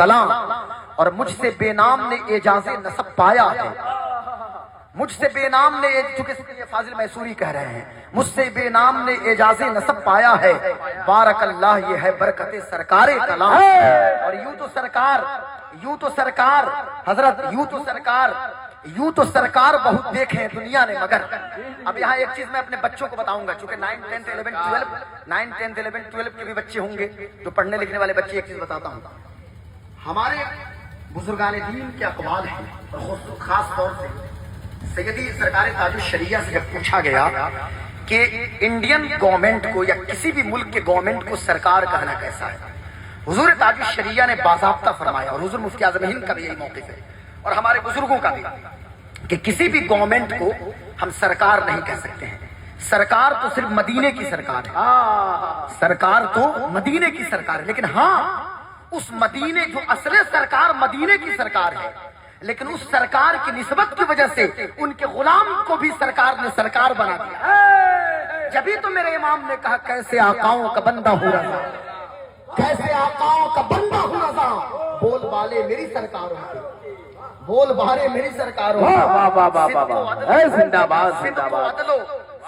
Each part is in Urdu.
کلاں اور مجھ سے بے نام نے اعجاز نسب پایا ہے، مجھ سے بے نام نے، چونکہ یہ فاضل میسوری کہہ رہے ہیں، مجھ سے بے نام نے اعجاز نسب پایا ہے، بارک اللہ یہ ہے برکت سرکار کلام۔ اور یوں تو سرکار حضرت، یوں تو سرکار بہت دیکھیں دنیا نے مگر۔ اب یہاں ایک چیز میں اپنے بچوں کو بتاؤں گا، چونکہ 9th 10th 11th 12 کے بھی بچے ہوں گے جو پڑھنے لکھنے والے بچے، ایک چیز بتاتا ہوں، ہمارے بزرگان دین کے اقوال ہیں، اور خاص طور سے سیدی سرکار تاج الشریعہ سے جب پوچھا گیا کہ انڈین گورنمنٹ کو یا کسی بھی ملک کے گورنمنٹ کو سرکار کہنا کیسا ہے، حضور تاج الشریعہ نے باضابطہ فرمایا، اور حضور مفتی اعظم ہند کا بھی یہی موقف ہے اور ہمارے بزرگوں کا بھی، کہ کسی بھی گورنمنٹ کو ہم سرکار نہیں کہہ سکتے ہیں، سرکار تو صرف مدینے کی سرکار ہے، سرکار تو مدینے کی سرکار ہے، لیکن ہاں اس مدینے جو اصل سرکار مدینے کی سرکار ہے، لیکن اس سرکار کی نسبت کی وجہ سے ان کے غلام کو بھی سرکار نے سرکار بنا دیا۔ جبھی تو میرے امام نے کہا کیسے آقاؤں کا بندہ ہوں رضا، کیسے آقاؤں کا بندہ ہوں رضا، بول بالے میری سرکاروں کے، بول بہارے میری سرکاروں کے، زندہ باد زندہ باد،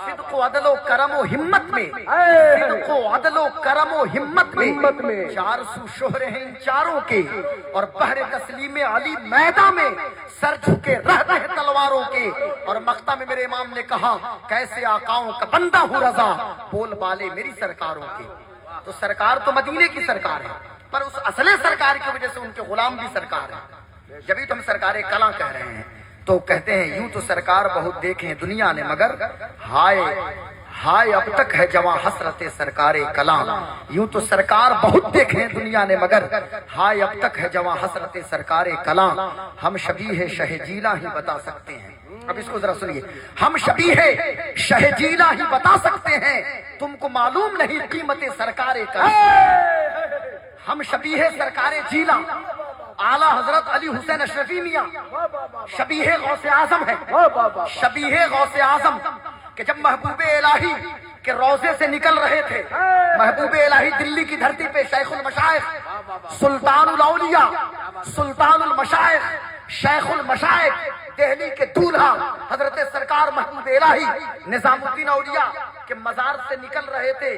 صدق و عدل و کرم و ہمت میں، صدق و عدل و کرم و ہمت میں، چار سو شہرے ہیں ان چاروں کے، اور بحر تسلیم علی میدان میں سر جھکے رہتے ہیں تلواروں کے، اور مقطع میں میرے امام نے کہا کیسے آقاؤں کا بندہ ہوں رضا، بول بالے میری سرکاروں کے۔ تو سرکار تو مدینے کی سرکار ہے، پر اس اصل سرکار کی وجہ سے ان کے غلام بھی سرکار ہیں، جبھی تو ہم سرکار کلاں کہہ رہے ہیں۔ تو کہتے ہیں یوں تو سرکار بہت دیکھیں دنیا نے مگر، ہائے اب تک ہے جواں حسرت سرکار کلام، یوں تو سرکار بہت دیکھیں دنیا نے مگر، ہائے اب تک ہے جواں حسرت سرکار کلام، ہم شبیہ شہ جیلا ہی بتا سکتے ہیں۔ اب اس کو ذرا سنیے، ہم شبیہ شہ جیلا ہی بتا سکتے ہیں، تم کو معلوم نہیں قیمت سرکار کلام۔ ہم شبیہ سرکار جیلا اعلیٰ حضرت علی حسین اشرفی میاں شبیہ غوث اعظم ہے، شبیہ غوث اعظم کہ جب محبوب الہی کے روضے سے نکل رہے تھے، محبوب الہی دلی کی دھرتی پہ شیخ المشائخ سلطان الاولیاء سلطان المشائخ شیخ المشائخ دہلی کے دولہا حضرت سرکار محبوب الہی نظام الدین اولیاء کے مزار سے نکل رہے تھے،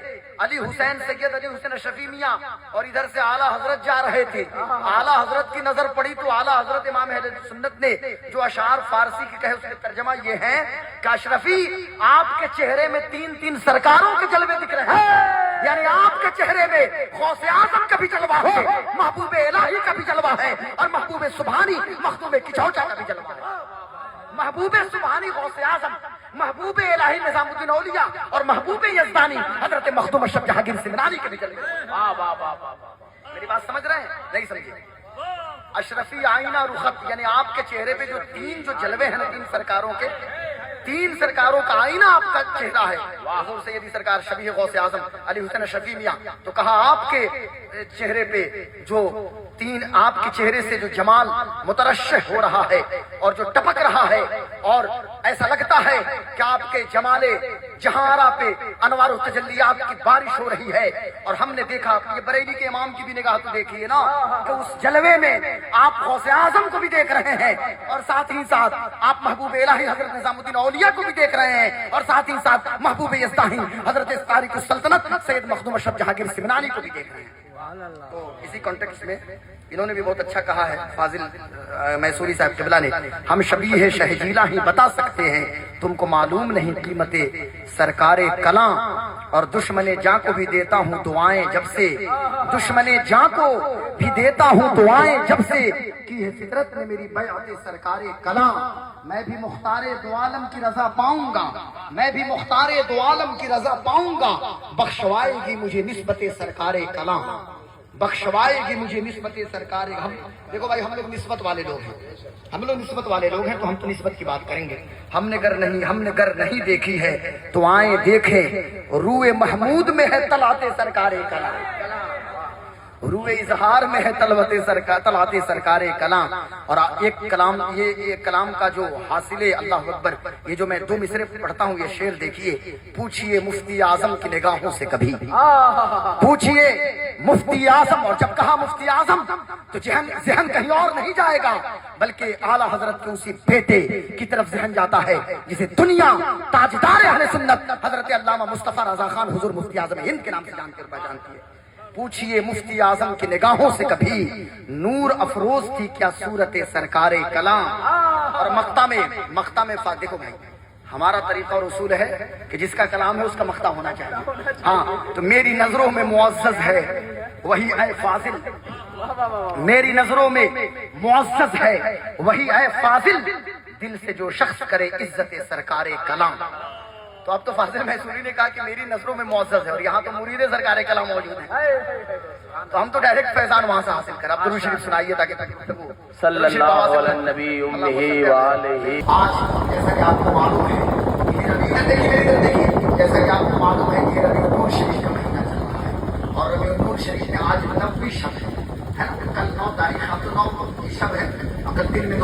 علی حسین سید علی حسین اشرفی میاں، اور ادھر سے اعلیٰ حضرت جا رہے تھے۔ اعلیٰ حضرت کی نظر پڑی تو اعلیٰ حضرت امام اہل سنت نے جو اشعار فارسی کی کہے اس کے ترجمہ یہ ہے کہ اشرفی آپ کے چہرے میں تین تین سرکاروں کے جلوے دکھ رہے ہیں، یعنی آپ کے چہرے میں غوث اعظم کا بھی جلوہ ہے، محبوب الہی کا بھی جلوہ ہے، اور محبوب سبحانی مخدوم کچوچا کا بھی جلوہ ہے۔ محبوب سبحانی غوث اعظم، محبوب الہی نظام الدین اولیاء، اور محبوب یزدانی حضرت مخدوم اشرف جہانگیر سمنانی کے بھی جلوے۔ میری بات سمجھ رہے ہیں؟ نہیں سمجھے؟ اشرفی آئینہ رخت، یعنی آپ کے چہرے پہ جو تین جو جلوے ہیں نا، تین سرکاروں کے، تین سرکاروں کا آئینہ آپ کا چہرہ ہے، حضور سیدی سرکار شبیہ غوث اعظم علی حسین اشرفی میاں۔ تو کہا آپ کے چہرے پہ جو تین، آپ کے چہرے سے جو جمال مترشح ہو رہا ہے اور جو ٹپک رہا ہے، اور ایسا لگتا ہے کہ آپ کے جمال جہاں پہ انوار و تجلیات کی بارش ہو رہی ہے۔ اور ہم نے دیکھا، یہ بریلی کے امام کی بھی نگاہ تو دیکھیے نا، کہ اس جلوے میں آپ غوث اعظم کو بھی دیکھ رہے ہیں، اور ساتھ ہی ساتھ آپ محبوب الہی حضرت نظام الدین اولیاء کو بھی دیکھ رہے ہیں، اور ساتھ ہی ساتھ محبوب یزدانی حضرت تاریخ السلطنت سید مخدوم اشرف جہانگیر سمنانی کو بھی دیکھ رہے ہیں۔ تو اسی کانٹیکس میں انہوں نے بھی بہت اچھا کہا ہے فاضل میسوری صاحب قبلہ نے، ہم شبیہ شہ جیلا ہی بتا سکتے ہیں، تم کو معلوم نہیں قیمت سرکار کلاں، اور دشمن جاں کو بھی دیتا ہوں دعائیں جب سے، دشمن جاں کو بھی دیتا ہوں دعائیں جب سے، کی ہے فطرت نے میری بیعت سرکار کلاں، میں بھی مختار دو عالم کی رضا پاؤں گا، میں بھی مختار دو عالم کی رضا پاؤں گا، بخشوائے گی مجھے نسبت سرکار کلاں، بخشوائے گی مجھے نسبت سرکار۔ ہم دیکھو بھائی، ہم لوگ نسبت والے لوگ ہیں، ہم لوگ نسبت والے لوگ ہیں، تو ہم تو نسبت کی بات کریں گے۔ ہم نے گر نہیں دیکھی ہے تو آئیں دیکھیں، روئے محمود میں ہے طلعت سرکار کلاں، روئے اظہار میں ہے طلعت سرکار کلام. اور ایک کلام یہ کلام کا جو حاصل ہے، اللہ اکبر، یہ جو میں 2 مصرے پڑھتا ہوں، یہ شعر دیکھیے. پوچھئے مفتی اعظم کی نگاہوں سے کبھی، پوچھئے مفتی اعظم. اور جب کہا مفتی اعظم تو ذہن کہیں اور نہیں جائے گا، بلکہ اعلیٰ حضرت کے اسی بیٹے کی طرف ذہن جاتا ہے جسے دنیا تاجدار اہل سنت حضرت علامہ مصطفیٰ رضا خان حضور مفتی اعظم ہند کے نام سے جان کر پہچانتی ہے. پوچھئے مفتی اعظم کی نگاہوں سے کبھی، نور افروز تھی کیا صورت سرکار کلام. اور مقطع میں دیکھو بھائی، ہمارا طریقہ اور اصول ہے کہ جس کا کلام ہے اس کا مقطع ہونا چاہیے. ہاں، تو میری نظروں میں معزز ہے وہی اے فاضل، میری نظروں میں معزز ہے وہی اے فاضل، دل سے جو شخص کرے عزت سرکار کلام. تو اب تو فاضل محسوری نے کہا کہ میری نظروں میں معزز ہے، اور یہاں تو مرید سرکار کلام موجود ہے، تو ہم تو ڈائریکٹ فیضان وہاں سے حاصل کریں. اب درود شریف سنائیے تاکہ صلی اللہ علی النبی امہ وآلہ. آج جیسا کہ آپ کو معلوم ہے یہ ربیع، دیکھیے جیسا کہ آپ کو معلوم ہے کہ ربیع النور شریف کا مہینہ چل رہا ہے، اور ربیع النور شریف میں آج 90 شب ہے نا. کل 9 تاریخ، اب تو 9 شب ہے، اگر دن میں